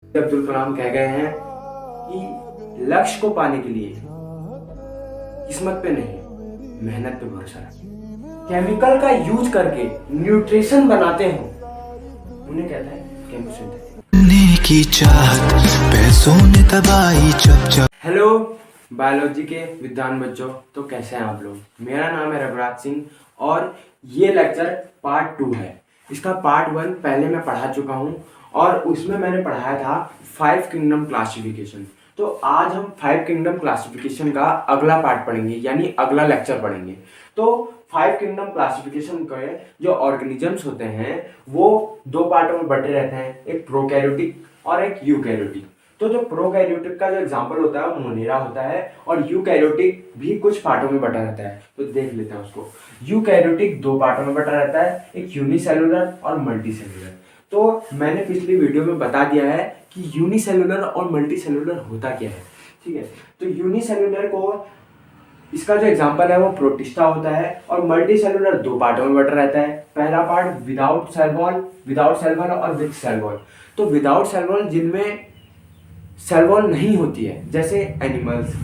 अब्दुल कलाम कह गए हैं कि लक्ष्य को पाने के लिए किस्मत पे नहीं, मेहनत पे भरोसा रखें। केमिकल का यूज करके न्यूट्रिशन बनाते हैं, उन्हें कहता है केमोसिंथेसिस की चाहत, पैसों ने तबाही चप। हेलो बायोलॉजी के विद्वान बच्चों, तो कैसे हैं आप लोग। मेरा नाम है रघुराज सिंह और ये लेक्चर पार्ट 2 है। इसका पार्ट 1 पहले मैं पढ़ा चुका हूँ और उसमें मैंने पढ़ाया था 5 किंगडम क्लासिफिकेशन। तो आज हम 5 किंगडम क्लासिफिकेशन का अगला पार्ट पढ़ेंगे, यानी अगला लेक्चर पढ़ेंगे। तो 5 किंगडम क्लासिफिकेशन के जो ऑर्गेनिजम्स होते हैं वो दो पार्टों में बटे रहते हैं, एक प्रोकैरियोटिक और एक यूकैरियोटिक। तो जो प्रोकैरियोटिक का जो एग्जांपल होता है वो मोनेरा होता है और यूकैरियोटिक भी कुछ पार्टों में बटा रहता है। तो देख लेते हैं उसको। यूकैरियोटिक दो पार्टों में बटा रहता है, एक यूनिसेलुलर और मल्टीसेलुलर। तो मैंने पिछली वीडियो में बता दिया है कि यूनिसेलुलर और मल्टीसेलुलर होता क्या है, ठीक है। तो यूनिसेलुलर को इसका जो एग्जांपल है वो प्रोटिस्टा होता है और मल्टी सेलुलर दो पार्टों में बटा रहता है। पहला पार्ट विदाउट सेल वॉल और विद सेल वॉल। तो विदाउट सेल वॉल जिनमें सेल वॉल नहीं होती है, जैसे एनिमल्स,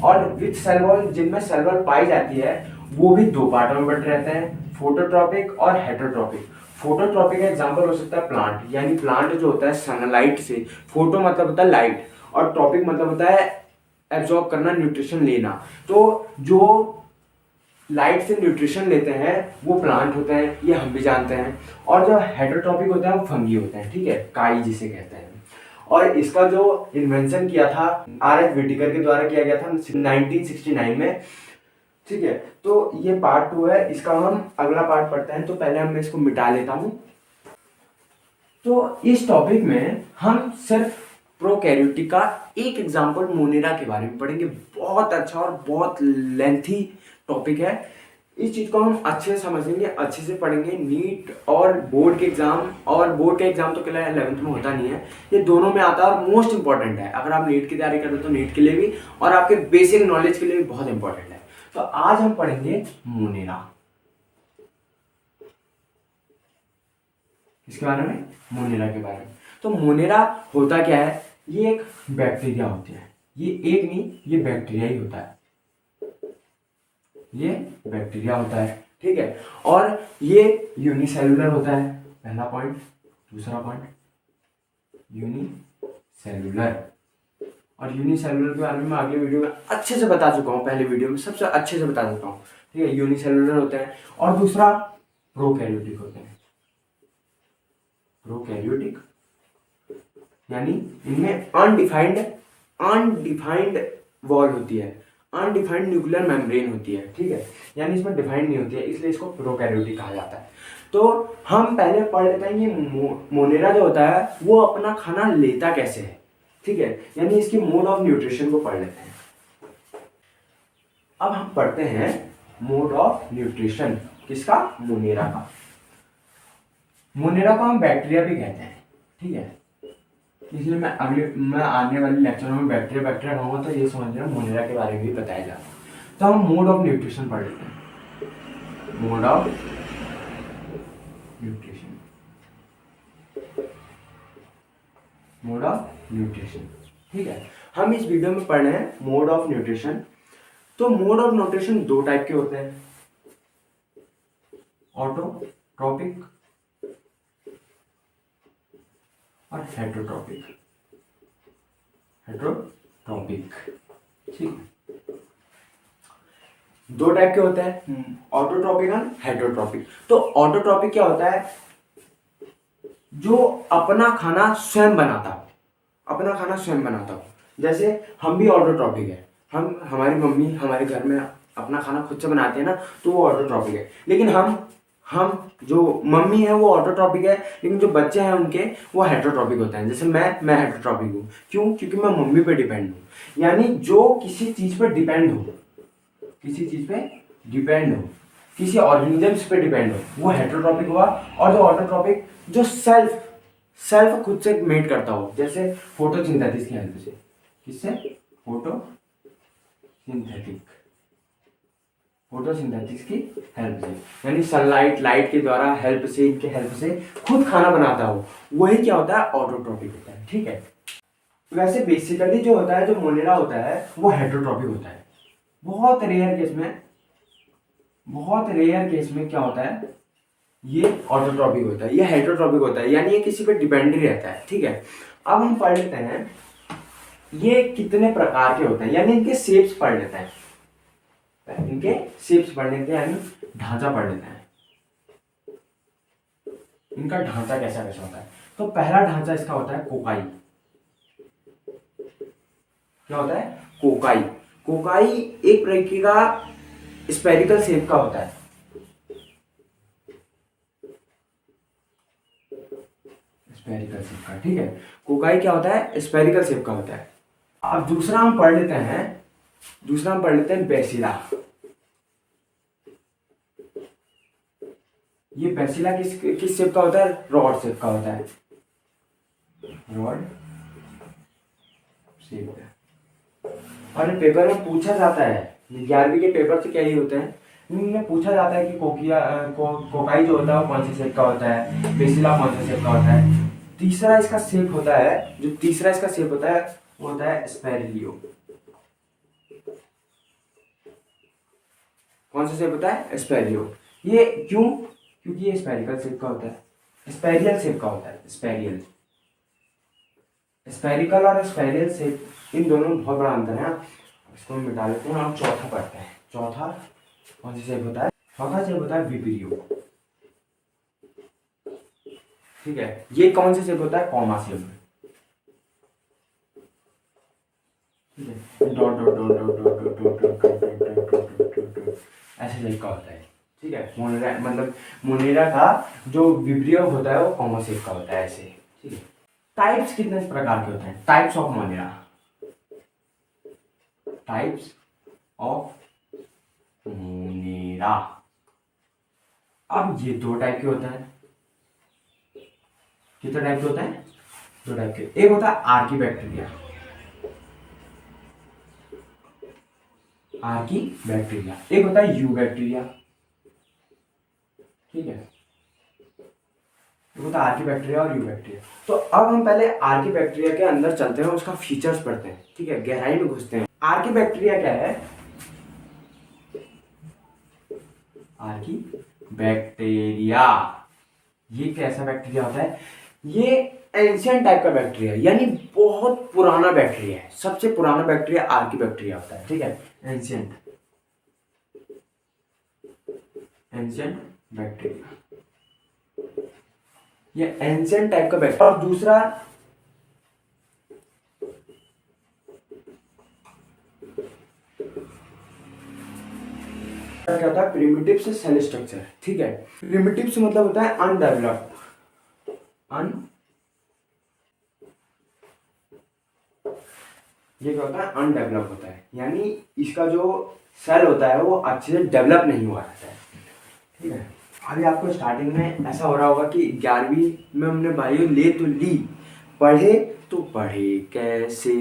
और विद सेल वॉल जिनमें सेल वॉल पाई जाती है, वो भी दो पार्टों में बटे रहते हैं, फोटोट्रॉपिक और हेटरोट्रॉपिक। फोटोट्रॉपिक का एग्जांपल हो सकता है प्लांट, यानी प्लांट जो होता है सनलाइट से, फोटो मतलब होता है लाइट और ट्रॉपिक मतलब होता है एब्जॉर्ब करना, न्यूट्रिशन लेना। तो जो लाइट से न्यूट्रिशन लेते हैं वो प्लांट होते हैं, ये हम भी जानते हैं। और जो हेटरोट्रॉपिक होते हैं वो फंगी होते हैं, ठीक है, काई जिसे कहते हैं। और इसका जो इन्वेंशन किया था आर एफ व्हिटेकर के द्वारा किया गया था 1969 में, ठीक है। तो ये पार्ट 2 है, इसका हम अगला पार्ट पढ़ते हैं। तो पहले हम इसको मिटा लेता हूं। तो इस टॉपिक में हम सिर्फ प्रोकैरियोटिक का एक एग्जांपल मोनेरा के बारे में पढ़ेंगे। बहुत अच्छा और बहुत लेंथी टॉपिक है। इस चीज को हम अच्छे से समझेंगे, अच्छे से पढ़ेंगे। नीट और बोर्ड के एग्जाम, और बोर्ड का एग्जाम तो केवल 11th में होता नहीं है, ये दोनों में आता है और मोस्ट इंपॉर्टेंट है। अगर आप नीट की तैयारी कर रहे हो तो नीट के लिए भी और आपके बेसिक नॉलेज के लिए भी बहुत इंपॉर्टेंट है। तो आज हम पढ़ेंगे मोनेरा। इसके बारे में, मोनेरा के बारे में। तो मोनेरा होता क्या है, ये एक बैक्टीरिया होती है। ये एक नहीं, ये बैक्टीरिया ही होता है, ये बैक्टीरिया होता है, ठीक है। और ये यूनिसेलुलर होता है, पहला पॉइंट। दूसरा पॉइंट यूनिसेलुलर, और यूनिसेलुलर के बारे में मैं अगले वीडियो में अच्छे से बता चुका हूँ, पहले वीडियो में सबसे अच्छे से बता चुका हूँ, ठीक है। यूनिसेलुलर होता है। और दूसरा प्रोकैरियोटिक होते हैं। प्रोकैरियोटिक यानी इनमें अनडिफाइंड वॉल होती है, अनडिफाइंड न्यूक्लियर मेम्ब्रेन होती है, ठीक है। यानी इसमें डिफाइंड नहीं होती है, इसलिए इसको प्रोकैरियोटिक कहा जाता है। तो हम पहले पढ़ लेते हैं कि मोनेरा जो होता है वो अपना खाना लेता कैसे है, ठीक है। यानी इसकी मोड ऑफ न्यूट्रिशन को पढ़ लेते हैं। अब हम पढ़ते हैं मोड ऑफ न्यूट्रिशन किसका, मोनेरा का। मोनेरा को हम बैक्टीरिया भी कहते हैं, ठीक है। इसलिए मैं आने वाले लेक्चर में बैक्टीरिया कहूँगा, तो ये समझ लेना मोनेरा के बारे में भी बताया जाएगा। तो हम मोड ऑफ न्यूट्रिशन पढ़ लेते हैं। Mode of nutrition, mode of nutrition, ठीक है। हम इस वीडियो में पढ़ रहे हैं मोड ऑफ न्यूट्रिशन। तो मोड ऑफ न्यूट्रिशन दो टाइप के होते हैं, ऑटोट्रॉपिक और हेटरोट्रॉपिक। ठीक, दो टाइप के होते हैं, ऑटोट्रॉपिक और हेटरोट्रॉपिक। तो ऑटोट्रॉपिक क्या होता है, जो अपना खाना स्वयं बनाता हो। जैसे हम भी ऑटोट्रॉपिक है, हमारी मम्मी हमारे घर में अपना खाना खुद से बनाते हैं ना, तो वो ऑटोट्रॉपिक है। लेकिन हम जो मम्मी है वो ऑटोट्रॉपिक है, लेकिन जो बच्चे हैं उनके वो हेटरोट्रॉपिक होते हैं। जैसे मैं हेटरोट्रॉपिक हूँ, क्यों, क्योंकि मैं मम्मी पे डिपेंड हूँ। यानी जो किसी चीज पे डिपेंड हो, किसी ऑर्गेनिजम्स पे डिपेंड हो, वो हेटरोट्रॉपिक हुआ। और जो ऑटोट्रॉपिक, जो सेल्फ खुद से मेड करता हो, जैसे फोटोसिंथेसिस की हेल्प से, किससे, फोटोसिंथेटिक, फोटोसिंथेसिस की हेल्प से, यानी सनलाइट लाइट के द्वारा हेल्प से, इनके हेल्प से खुद खाना बनाता हो, वही क्या होता है, ऑटोट्रॉपिक होता है। ठीक है, वैसे बेसिकली जो होता है, जो मोनेरा होता है वो हेटरोट्रॉपिक होता है। बहुत रेयर केस में, बहुत रेयर केस में क्या होता है, ये ऑटोट्रॉपिक होता है, ये हेटरोट्रॉपिक होता है, यानी ये किसी पे डिपेंड ही रहता है। ठीक है, अब हम पढ़ लेते हैं ये कितने प्रकार के होते हैं, यानी इनके शेप्स पढ़ लेते हैं, इनके शेप्स पढ़ लेते हैं, यानी ढांचा पढ़ लेते हैं, इनका ढांचा कैसा कैसा होता है। तो पहला ढांचा इसका होता है कोकाई। क्या होता है, कोकाई। कोकाई एक प्रकार का स्पेरिकल शेप का होता है, स्पेरिकल शेप का। ठीक है, कोकाई क्या होता है, स्पेरिकल शेप का होता है। अब दूसरा हम पढ़ लेते हैं, दूसरा हम पढ़ लेते हैं बेसिला। ये बेसिला किस शेप का होता है, रॉड शेप का होता है, रॉड शेप का। और पेपर में पूछा जाता है, 11वीं के पेपर से क्या ही होते हैं, इनमें पूछा जाता है कि कोकाई जो होता है वो कौन से शेप का होता है, बेसिला कौन से शेप का होता है। तीसरा इसका शेप होता है, जो तीसरा इसका शेप होता है वो होता है स्पेरिलियो। कौन सा शेप होता है, स्पेरियो। ये क्यों, क्योंकि ये स्पेरिकल शेप का होता है, स्पेरियल शेप का होता है, स्पेरियल। स्पेरिकल और स्पेरियल शेप, इन दोनों में बहुत बड़ा अंतर है। इसको हम मिटा लेते हैं और चौथा पढ़ते हैं। चौथा कौन सा शेप होता है, चौथा शेप होता है विब्रियो। ठीक है, ये कौन सा शेप होता है, कॉमा शेप। ठीक है, dot dot dot dot dot dot dot dot dot dot dot dot ऐसे शेप का होता है। ठीक है, मोनेरा मतलब मोनेरा का जो विब्रियो होता है वो कॉमा शेप का होता है, ऐसे। ठीक है, टाइप्स कितने प्रकार के होते हैं, types of Monera, types of Monera. अब ये दो टाइप के होते हैं, कितने टाइप के होते हैं, दो टाइप के। एक होता है आर्की बैक्टीरिया, आर्की बैक्टीरिया, एक होता है यू बैक्टीरिया। ठीक है, एक होता है आर्की बैक्टीरिया और यू बैक्टीरिया। तो अब हम पहले आर्की बैक्टीरिया के अंदर चलते हैं, उसका फीचर्स पढ़ते हैं। ठीक है, गहराई में घुसते हैं। आर्की बैक्टीरिया क्या है, आर्की बैक्टीरिया ये कैसा बैक्टीरिया होता है, ये एंशियंट टाइप का बैक्टीरिया, यानी बहुत पुराना बैक्टीरिया है। सबसे पुराना बैक्टीरिया आर्की बैक्टीरिया होता है। ठीक है, एंशियंट, एंशियंट बैक्टीरिया, ये एंशियंट टाइप का बैक्टीरिया। और दूसरा क्या होता है, प्रिमिटिव से सेल स्ट्रक्चर। ठीक है, प्रिमिटिव से मतलब होता है अनडेवलप्ड, ये क्या होता है, अनडेवलप होता है, यानी इसका जो सेल होता है वो अच्छे से डेवलप नहीं हुआ रहता है। ठीक है, अभी आपको स्टार्टिंग में ऐसा हो रहा होगा कि 11वीं में हमने भाइयों ले तो ली, पढ़े तो पढ़े कैसे,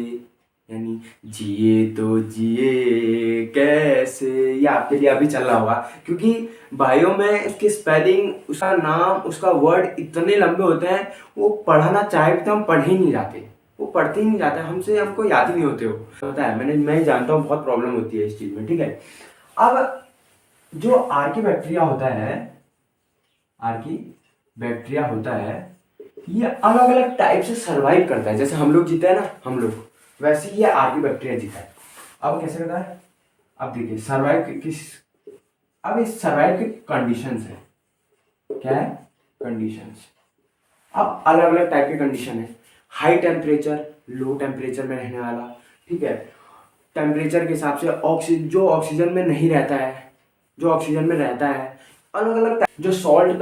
यानी जिए तो जिए कैसे, ये आपके लिए अभी चल रहा होगा। क्योंकि भाइयों में उसकी स्पेलिंग, उसका नाम, उसका वर्ड इतने लंबे होते हैं, वो पढ़ना चाहे तो हम पढ़ ही नहीं जाते, वो पढ़ते ही नहीं जाते हमसे, हमको याद ही नहीं होते। वो होता है, मैं जानता हूँ, बहुत प्रॉब्लम होती है इस चीज़ में। ठीक है, अब जो आर्की बैक्टीरिया होता है, आर्की बैक्टीरिया होता है, ये अलग अलग टाइप से सर्वाइव करता है। जैसे हम लोग जीते हैं ना, हम लोग, वैसे ये आर्की बैक्टीरिया जीता है। अब कैसे करता है, अब देखिए सर्वाइव किस, अब इस सर्वाइव की कंडीशंस है, क्या है, कंडीशंस। अब अलग अलग टाइप के कंडीशन है, हाई टेम्परेचर, लो टेम्परेचर में रहने वाला। ठीक है, टेम्परेचर के हिसाब से जो ऑक्सीजन में नहीं रहता है, जो ऑक्सीजन में रहता है, अलग अलग जो सॉल्ट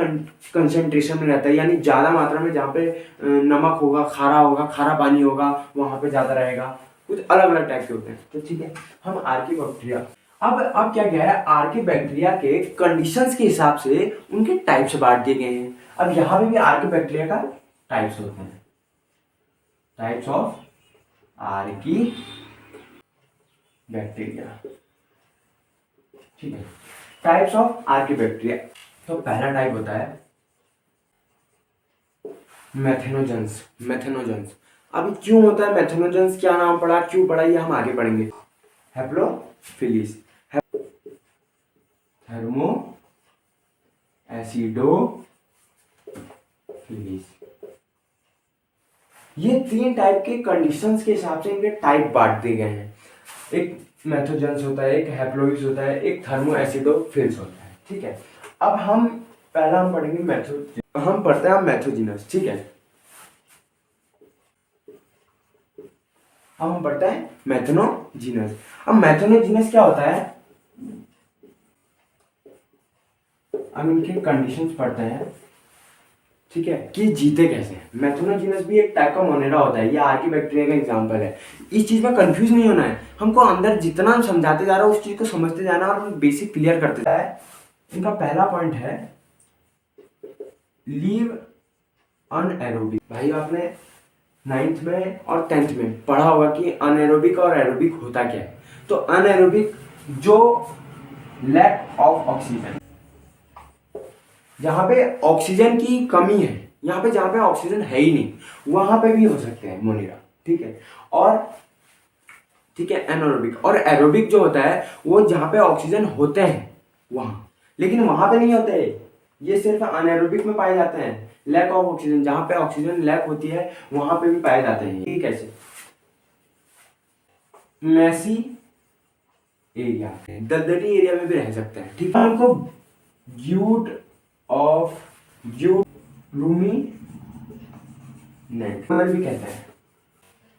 कंसेंट्रेशन में रहता है, यानी ज़्यादा मात्रा में, जहाँ पे नमक होगा, खारा पानी होगा, वहाँ पे ज़्यादा रहेगा। कुछ अलग अलग टाइप के होते हैं। तो ठीक है, हम आर्की बैक्टीरिया, अब क्या है, आर्की बैक्टीरिया के कंडीशंस के हिसाब से उनके टाइप्स बांट दिए गए हैं। अब यहाँ पे भी आर्की बैक्टीरिया का टाइप्स होते हैं, टाइप्स ऑफ आर्की बैक्टीरिया। ठीक है, टाइप्स ऑफ आर्किबैक्टीरिया। तो पहला टाइप होता है मेथेनोजेंस। मेथेनोजेंस अभी क्यों होता है मेथेनोजेंस, क्या नाम पड़ा, क्यों पड़ा, ये हम आगे पढ़ेंगे। हैप्लोफिलिस, थर्मो एसिडोफिलिस, ये तीन टाइप के कंडीशंस के हिसाब से इनके टाइप बांट दिए गए हैं। एक मेथोजेंस होता है, एक हैप्लोइड्स होता है, एक थर्मो एसिडोफिल्स होता है। ठीक है, अब हम पढ़ेंगे हम पढ़ते हैं मैथोजिनस। ठीक है, अब हम पढ़ते हैं मैथनोजिनस। अब मैथनोजिनस क्या होता है, हम इनके कंडीशंस पढ़ते हैं। ठीक है, कि जीते कैसे हैं। मैथनोजिनस भी एक टाइप का मोनेरा होता है, ये आर्किबैक्टीरिया का एग्जांपल है। इस चीज में कंफ्यूज नहीं होना है, हमको अंदर जितना हम समझाते जा रहे हैं उस चीज को समझते जाना और बेसिक क्लियर करते जाना है। इनका पहला पॉइंट है लीव अनएरोबिक। भाई आपने 9th में और 10th में पढ़ा होगा कि अनएरोबिक और एरोबिक होता क्या है। तो अनएरोबिक जो लैक ऑफ ऑक्सीजन, जहां पे ऑक्सीजन की कमी है, यहाँ पे जहां पे ऑक्सीजन है ही नहीं, वहां पे भी हो सकते हैं मोनेरा। ठीक है, और ठीक है एनारोबिक और एरोबिक जो होता है वो जहां पे ऑक्सीजन होते हैं वहां, लेकिन वहां पे नहीं होते, ये सिर्फ अनएरोबिक में पाए जाते हैं। लैक ऑफ ऑक्सीजन, जहां पे ऑक्सीजन लैक होती है वहां पे भी पाए जाते हैं। ये कैसे, मैसी एरिया, दलदली एरिया में भी रह सकते हैं। ठीक है, उनको ग्यूट ऑफ रूमिनेंट भी कहते हैं,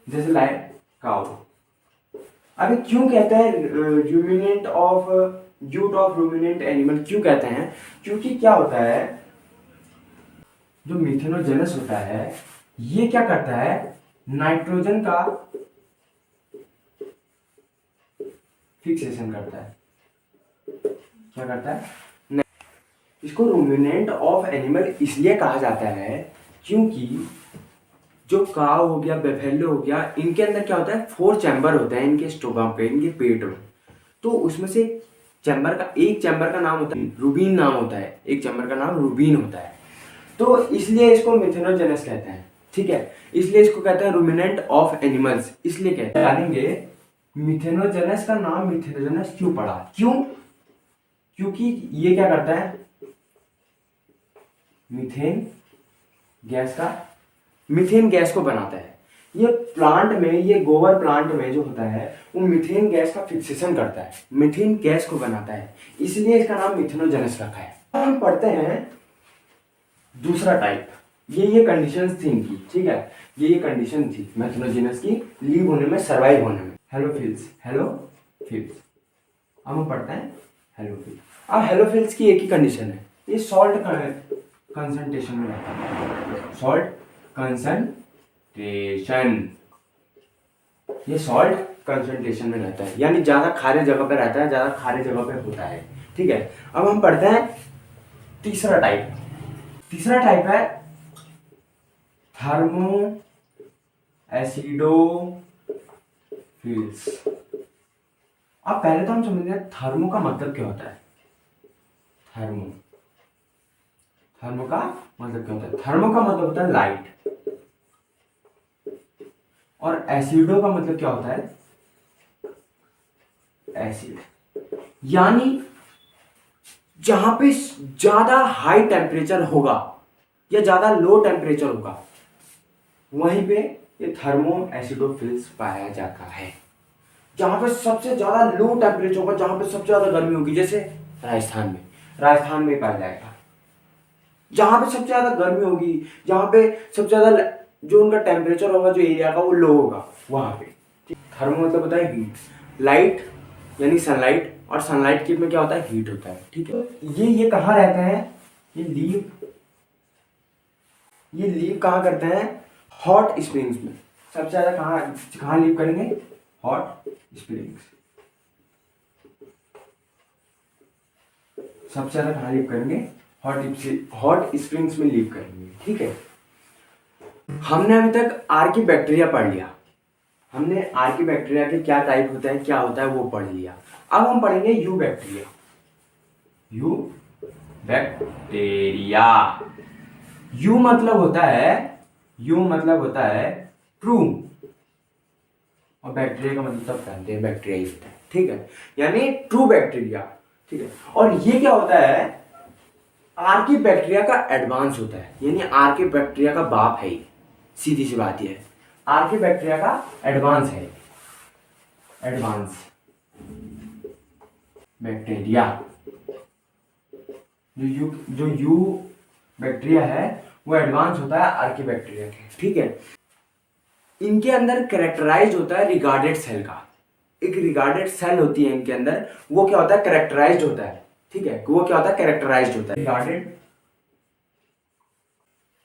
जैसे लाइक काउ। अभी क्यों कहते हैं ruminant of gut of ruminant animal, क्यों कहते हैं, क्योंकि क्या होता है जो मिथेनोजेनस होता है ये क्या करता है, नाइट्रोजन का फिक्सेशन करता है। क्या करता है, इसको रूमिनेंट ऑफ एनिमल इसलिए कहा जाता है क्योंकि जो काव हो गया, बेफेलो हो गया, इनके अंदर क्या होता है 4 चैम्बर होते हैं इनके स्टोमक पे, इनके पेट में। तो उसमें से एक चैम्बर का नाम होता है रूबीन नाम होता है, एक चैम्बर का नाम रूबीन होता है। तो इसलिए इसको मिथेनोजेनस कहते हैं। ठीक है, इसलिए इसको कहते हैं रूमिनेंट ऑफ एनिमल्स, इसलिए कहते हैं। जानेंगे मिथेनोजेनस का नाम मिथेनोजेनस क्यों पड़ा, क्यों, क्योंकि ये क्या करता है, मीथेन गैस को बनाता है। ये प्लांट में, ये गोबर प्लांट में जो होता है वो मीथेन गैस का फिक्सेशन करता है, मीथेन गैस को बनाता है, इसलिए इसका नाम मिथेनोजेनस रखा है। हम पढ़ते हैं दूसरा टाइप। ये कंडीशंस थी इनकी। ठीक है, ये कंडीशन थी मिथेनोजेनस की लीव होने में, सर्वाइव होने में। हेलोफिल्स, अब हम पढ़ते हैं हेलोफिल्स। अब हेलोफिल्स की एक ही कंडीशन है, ये सॉल्ट कंसंट्रेशन में रहता है, सॉल्ट कंसंट्रेशन, ये सॉल्ट कंसंट्रेशन में रहता है, यानी ज्यादा खारे जगह पे रहता है, ज्यादा खारे जगह पे होता है। ठीक है, अब हम पढ़ते हैं तीसरा टाइप है थर्मो एसिडोफिल्स। अब पहले तो हम समझते हैं थर्मो का मतलब क्या होता है। थर्मो का मतलब क्या होता है, थर्मो का मतलब होता है लाइट, और एसिडो का मतलब क्या होता है, एसिड। यानी जहां पे ज्यादा हाई टेम्परेचर होगा या ज्यादा लो टेम्परेचर होगा वहीं पे ये थर्मो एसिडोफिल्स पाया जाता है। जहां पे सबसे ज्यादा लो टेम्परेचर होगा, जहां पे सबसे ज्यादा गर्मी होगी, जैसे राजस्थान में पाया जाएगा। जहां पे सबसे ज्यादा गर्मी होगी, जहां पे सबसे ज्यादा जो उनका टेम्परेचर होगा जो एरिया का वो लो होगा वहां पे। थर्मो मतलब होता है हीट, लाइट यानी सनलाइट, और सनलाइट के में क्या होता है, हीट होता है। ठीक है, ये कहाँ रहते हैं, ये लीव कहाँ करते हैं, हॉट स्प्रिंग्स में। सबसे ज्यादा कहाँ लीव करेंगे, हॉट स्प्रिंग्स। सबसे ज्यादा कहाँ लीव करेंगे, हॉट स्प्रिंग्स में लीव करेंगे। ठीक है, हमने अभी तक आर्किबैक्टीरिया पढ़ लिया, हमने आर्किबैक्टीरिया के क्या टाइप होता है, क्या होता है वो पढ़ लिया। अब हम पढ़ेंगे you bacteria. Eubacteria. You मतलब होता है ट्रू, और बैक्टीरिया का मतलब सब जानते हैं बैक्टीरिया ही होता है, ठीक है, यानी ट्रू बैक्टीरिया, ठीक है। और ये क्या होता है, आर्की बैक्टीरिया का एडवांस होता है, यानी आर्की बैक्टीरिया का बाप है ये, सीधी सी बात ये है, आर्की बैक्टीरिया का एडवांस है, एडवांस बैक्टीरिया। जो यू बैक्टीरिया है वो एडवांस होता है आर्की बैक्टीरिया के, ठीक है। इनके अंदर कैरेक्टराइज होता है रिगार्डेड सेल का, एक रिगार्डेड सेल होती है इनके अंदर, वो क्या होता है कैरेक्टराइज्ड होता है, ठीक है, वो क्या होता है कैरेक्टराइज्ड होता है। रिगार्डेड,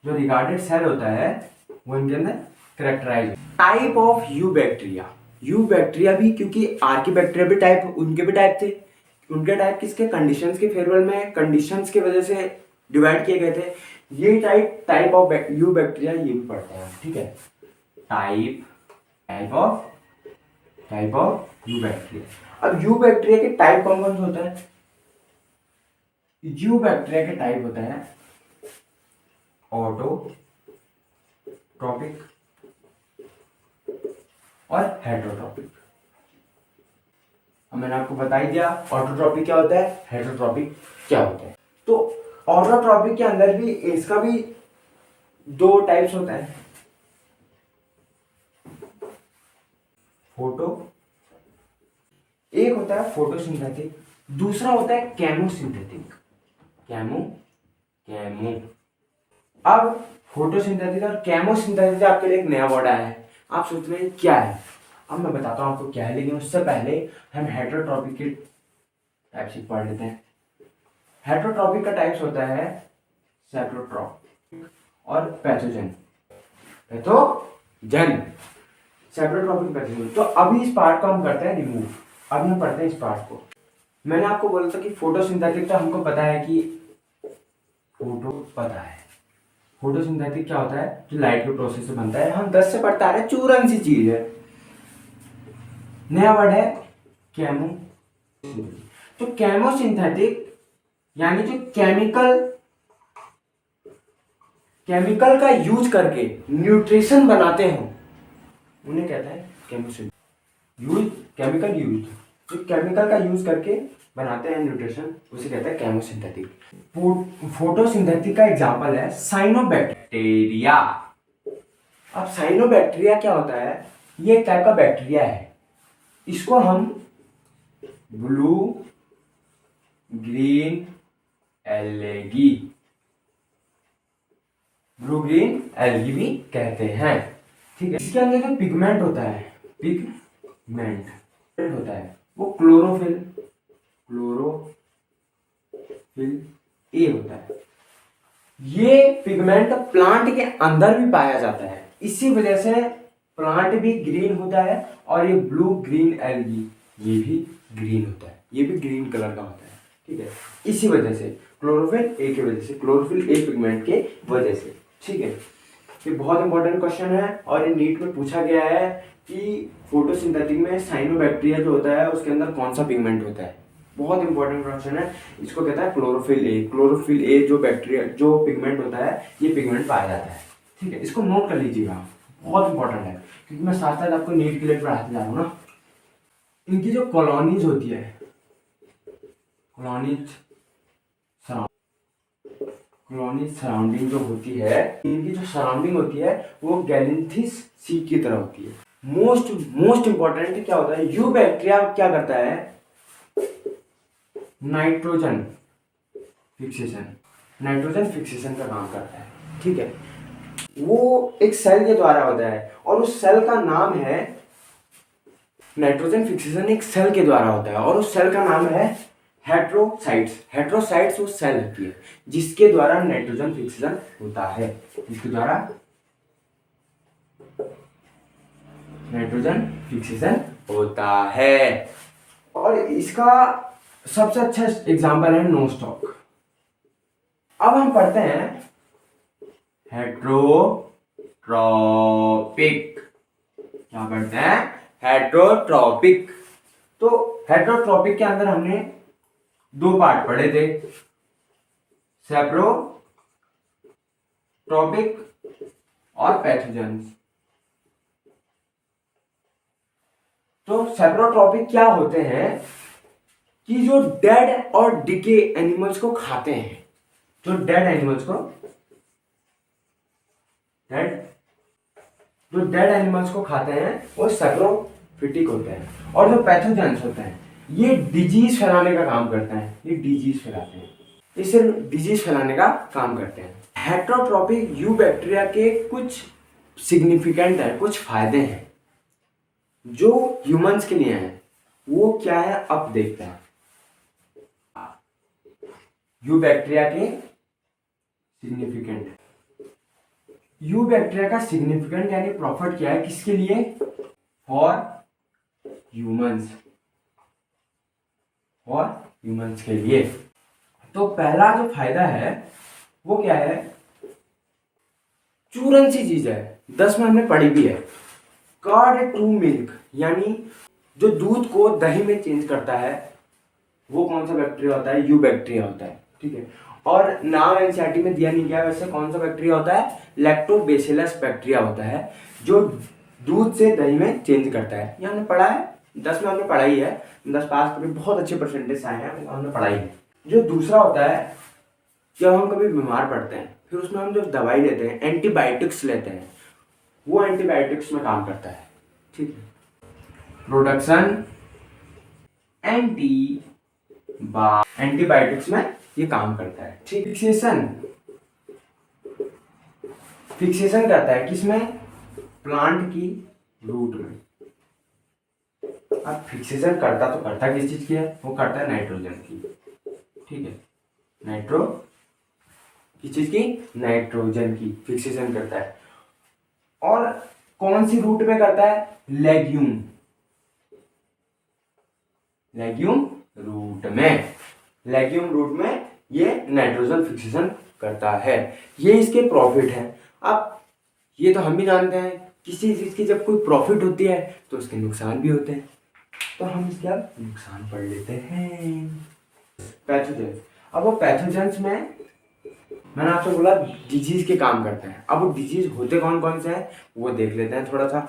जो रिगार्डेड सेल होता है वो इनके अंदर characterize. Type of eubacteria, eubacteria भी, क्योंकि आर्की बैक्टीरिया भी टाइप, उनके भी टाइप थे, उनके टाइप किसके, कंडीशंस के फेवरल में, कंडीशंस की वजह से डिवाइड किए गए थे। ये टाइप ऑफ यू बैक्टीरिया ये भी पढ़ते हैं, ठीक है, टाइप ऑफ यू बैक्टीरिया। अब यू बैक्टीरिया के टाइप कौन कौन से होता है, यू बैक्टीरिया के टाइप होता है ऑटोट्रॉपिक और हेटेरोट्रॉपिक। अब मैंने आपको बता ही दिया ऑटोट्रॉपिक क्या होता है, हेटेरोट्रॉपिक क्या होता है। तो ऑटोट्रॉपिक के अंदर भी इसका भी दो टाइप्स होता है, एक होता है फोटोसिंथेटिक, दूसरा होता है केमोसिंथेटिक। केमो। अब फोटोसिंथेटिक और केमोसिंथेटिक आपके लिए एक नया वर्ड आया है, आप सोच रहे हैं क्या है, अब मैं बताता हूं आपको क्या है, लेकिन उससे पहले हम हेटेरोट्रॉपिक के टाइप्स पढ़ लेते हैं। हेटेरोट्रॉपिक का टाइप्स होता है सेप्रोट्रॉपिक और पैथोजन। Saprotrophic pathogen. तो अभी इस पार्ट को हम करते हैं रिमूव, अभी हम पढ़ते हैं इस पार्ट को। मैंने आपको बोला था कि फोटोसिंथेटिक तो हमको पता है कि फोटोसिंथेटिक क्या होता है, जो लाइट के प्रोसेस से बनता है, हम 10 से पढ़ता आ रहे हैं, चूरन सी चीज है। नया वर्ड है केमो। तो केमोसिंथेटिक यानी जो केमिकल का यूज करके न्यूट्रिशन बनाते हो उन्हें कहता है केमोसिंथेटिक। केमिकल का यूज करके बनाते हैं न्यूट्रिशन, उसे कहते हैं केमोसिंथेटिक। फोटोसिंथेटिक का एग्जांपल है साइनोबैक्टीरिया। अब साइनोबैक्टीरिया क्या होता है, ये एक टाइप का बैक्टीरिया है, इसको हम ब्लू ग्रीन एल्गी भी कहते हैं, ठीक है। इसके अंदर जो पिगमेंट होता है, वो क्लोरोफिल ए होता है। ये पिगमेंट प्लांट के अंदर भी पाया जाता है, इसी वजह से प्लांट भी ग्रीन होता है, और ये ब्लू ग्रीन एल्गी ये भी ग्रीन होता है, ये भी ग्रीन कलर का होता है, ठीक है, इसी वजह से क्लोरोफिल ए की वजह से, क्लोरोफिल ए पिगमेंट के वजह से, ठीक है। ये बहुत इंपॉर्टेंट क्वेश्चन है और ये नीट में पूछा गया है कि फोटोसिंथेटिक में साइनोबैक्टीरिया जो होता है उसके अंदर कौन सा पिगमेंट होता है, बहुत इंपॉर्टेंट क्वेश्चन है। इसको कहता है क्लोरोफिल ए जो बैक्टीरिया जो पिगमेंट होता है, ये पिगमेंट पाया जाता है, ठीक है। इसको नोट कर लीजिएगा, बहुत इंपॉर्टेंट है, क्योंकि मैं साथ साथ आपको नीट के लिए पढ़ाते जा रहा हूँ ना। इनकी जो कॉलोनीज होती है, कॉलोनीज सराउंडिंग जो होती है, इनकी जो सराउंडिंग होती है वो गैलेंथिस सीड की तरह होती है। मोस्ट इंपॉर्टेंट क्या होता है, यू बैक्टीरिया क्या करता है, नाइट्रोजन फिक्सेशन का काम करता है, ठीक है। वो एक सेल के द्वारा होता है और उस सेल का नाम है, नाइट्रोजन फिक्सेशन एक सेल के द्वारा होता है और उस सेल का नाम है हेट्रोसाइट्स वो सेल होती है जिसके द्वारा नाइट्रोजन फिक्सेशन होता है, जिसके द्वारा नाइट्रोजन फिक्सेशन होता है। और इसका सबसे अच्छा एग्जांपल है नोस्टॉक। अब हम पढ़ते हैं हेट्रोट्रॉपिक। क्या पढ़ते हैं, हेट्रोट्रॉपिक। तो हेट्रोट्रॉपिक के अंदर हमने दो पार्ट पढ़े थे, सेप्रोट्रॉपिक और पैथोजेंस। तो सेप्रोट्रॉपिक क्या होते हैं कि जो डेड और डिके एनिमल्स को खाते हैं, जो डेड एनिमल्स को खाते हैं वो सेप्रोफिटिक होते हैं। और जो पैथोजेंस होते हैं ये डिजीज फैलाने का काम करते हैं, ये डिजीज फैलाते हैं, ये सिर्फ डिजीज फैलाने का काम करते हैं। हेटरोट्रॉपिक यू बैक्टीरिया के कुछ सिग्निफिकेंट है, कुछ फायदे हैं जो ह्यूमंस के लिए हैं। वो क्या है अब देखते हैं। यू बैक्टीरिया के सिग्निफिकेंट, यू बैक्टीरिया का सिग्निफिकेंट यानी प्रॉफिट क्या है, किसके लिए, फॉर ह्यूमंस, फॉर ह्यूमंस के लिए। तो पहला जो फायदा है वो क्या है, चूरन सी चीज है, 10 में हमने पढ़ी भी है, कर्ड टू मिल्क, यानी जो दूध को दही में चेंज करता है वो कौन सा बैक्टीरिया होता है, यू बैक्टीरिया होता है, ठीक है। और नाम एनसीईआरटी में दिया नहीं गया, वैसे कौन सा बैक्टीरिया होता है, लैक्टोबैसिलस बैक्टीरिया होता है जो दूध से दही में चेंज करता है। ये हमने पढ़ा है, 10 में हमने पढ़ाई है, 10 पास कभी बहुत अच्छे परसेंटेज आए हैं, हमने पढ़ाई है। जो दूसरा होता है, जब हम कभी बीमार पड़ते हैं फिर उसमें हम जो दवाई लेते हैं, एंटीबायोटिक्स लेते हैं, वो एंटीबायोटिक्स में काम करता है, ठीक है। प्रोडक्शन एंटीबायोटिक्स में ये काम करता है, ठीक। फिक्सेशन करता है किसमें, प्लांट की रूट में। अब फिक्सेशन करता तो करता किस चीज की है, वो करता है नाइट्रोजन की, ठीक है। किस चीज की, नाइट्रोजन की फिक्सेशन करता है। और कौन सी रूट में करता है, लेग्यूम रूट में ये नाइट्रोजन फिक्सेशन करता है। ये इसके प्रॉफिट है। अब ये तो हम भी जानते हैं किसी चीज की जब कोई प्रॉफिट होती है तो उसके नुकसान भी होते हैं, तो हम इसके अब नुकसान पढ़ लेते हैं। पैथोजेंस, अब वो पैथोजेंस में मैंने आपसे बोला डिजीज के काम करते हैं। अब वो डिजीज होते कौन कौन से हैं वो देख लेते हैं थोड़ा सा।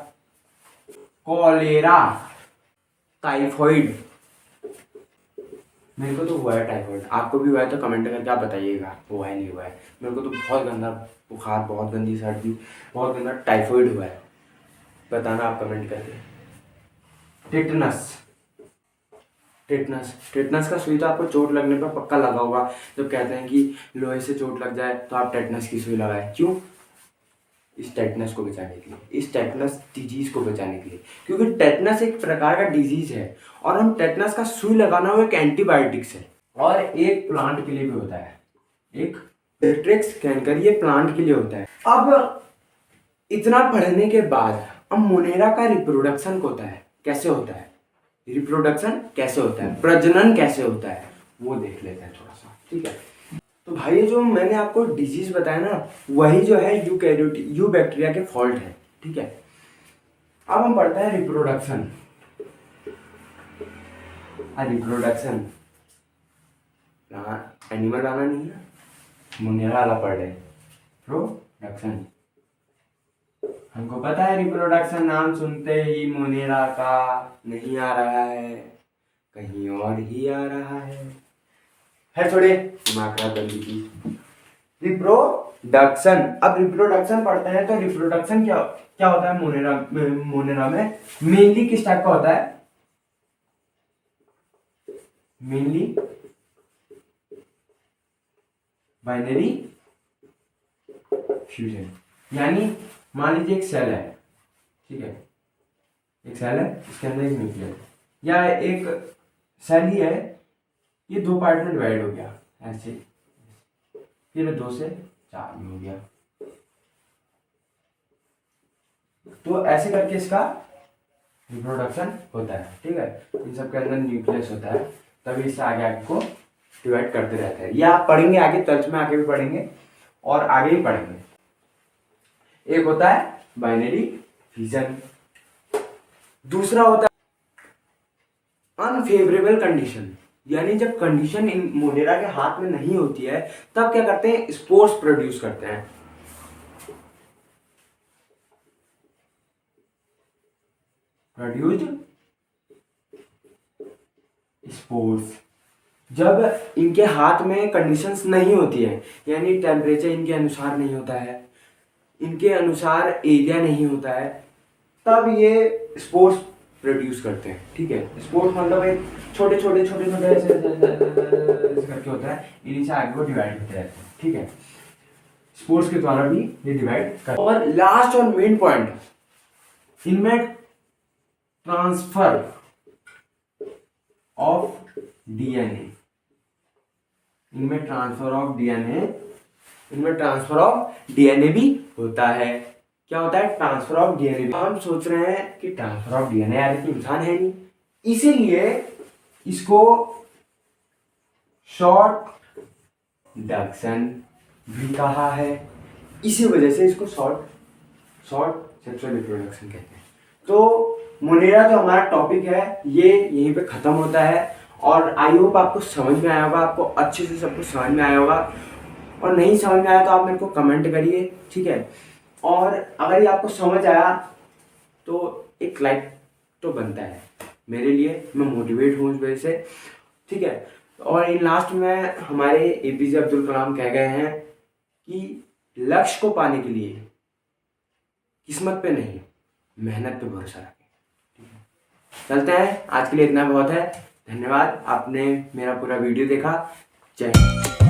कॉलेरा, टाइफॉइड, मेरे को तो हुआ है टाइफॉइड, आपको भी हुआ है तो कमेंट करके आप बताइएगा हुआ है नहीं हुआ है। मेरे को तो बहुत गंदा बुखार, बहुत गंदी सर्दी, बहुत गंदा टाइफॉइड हुआ है, बताना आप कमेंट करके। टेटनस का सुई तो आपको चोट लगने पर पक्का लगा होगा। जब कहते हैं कि लोहे से चोट लग जाए तो आप टेटनस की सुई लगाएं, क्यों, इस टेटनस को बचाने के लिए, इस टेटनस डिजीज को बचाने के लिए, क्योंकि टेटनस एक प्रकार का डिजीज है और हम टेटनस का सुई लगाना वो एक एंटीबायोटिक्स है और एक प्लांट के लिए भी होता है, एक पेट्रिक्स कैंकर, ये प्लांट के लिए होता है। अब इतना पढ़ने के बाद अब मोनेरा का रिप्रोडक्शन होता है, कैसे होता है, रिप्रोडक्शन कैसे होता है, प्रजनन कैसे होता है, वो देख लेते हैं थोड़ा सा, ठीक है। तो भाई जो मैंने आपको डिजीज बताया ना, वही जो है यू बैक्टीरिया के फॉल्ट है, ठीक है। अब हम पढ़ते हैं रिप्रोडक्शन। एनिमल आना नहीं है, मोनेरा वाला पढ़ रहे, प्रोडक्शन। हमको पता है रिप्रोडक्शन नाम सुनते ही मोनेरा का नहीं आ रहा है, कहीं और ही आ रहा है थोड़े दिमाग खराब करने की। रिप्रोडक्शन, अब रिप्रोडक्शन पढ़ते हैं तो रिप्रोडक्शन क्या क्या होता है मोनेरा में मेनली किस टाइप का होता है, मेनली बाइनरी फ्यूजन। यानी मान लीजिए एक सेल है, ठीक है, एक सेल है, इसके अंदर एक न्यूक्लियस या एक सेल ही है, ये दो पार्ट में डिवाइड हो गया ऐसे, फिर 2 से 4 में हो गया, तो ऐसे करके इसका रिप्रोडक्शन होता है, ठीक है। इन सब के अंदर न्यूक्लियस होता है, तभी इससे आगे आगे को डिवाइड करते रहते हैं। ये आप पढ़ेंगे आगे, चर्च में आगे भी पढ़ेंगे और आगे ही पढ़ेंगे। एक होता है बाइनरी फिजन, दूसरा होता है अनफेवरेबल कंडीशन। यानी जब कंडीशन इन मोनेरा के हाथ में नहीं होती है तब क्या करते हैं, स्पोर्स प्रोड्यूस करते हैं। Produced spores. जब इनके हाथ में कंडीशंस नहीं होती है, यानी टेम्परेचर इनके अनुसार नहीं होता है, इनके अनुसार एरिया नहीं होता है, तब ये स्पोर्स प्रोड्यूस करते हैं। ठीक है, स्पोर्स मतलब एक छोटे छोटे छोटे छोटे ऐसे करके होता है, इन्हीं से आगे वो डिवाइड होते रहते हैं। ठीक है, स्पोर्स के द्वारा भी ये डिवाइड कर। और लास्ट और मेन पॉइंट, इनमें ट्रांसफर ऑफ डीएनए, इनमें ट्रांसफर ऑफ डीएनए भी होता है। क्या होता है, ट्रांसफर ऑफ डीएनए। हम सोच रहे हैं कि ट्रांसफर ऑफ डीएनए यार कि इंसान है नहीं, इसीलिए इसको शॉर्ट डक्शन भी कहा है। इसी वजह से इसको शॉर्ट सेक्सुअल रिप्रोडक्शन कहते हैं। तो मोनेरा जो हमारा टॉपिक है ये यहीं पे खत्म होता है। और आई होप आपको समझ में आया होगा, आपको अच्छे से सब कुछ समझ में आया होगा। और नहीं समझ में आया तो आप मेरे को कमेंट करिए। ठीक है, और अगर ये आपको समझ आया तो एक लाइक तो बनता है मेरे लिए, मैं मोटिवेट हूँ इस वजह से। ठीक है, और इन लास्ट में हमारे एपीजे अब्दुल कलाम कह गए हैं कि लक्ष्य को पाने के लिए किस्मत पे नहीं, मेहनत पे भरोसा रखें। ठीक है, चलते हैं, आज के लिए इतना बहुत है। धन्यवाद, आपने मेरा पूरा वीडियो देखा। जय हिंद।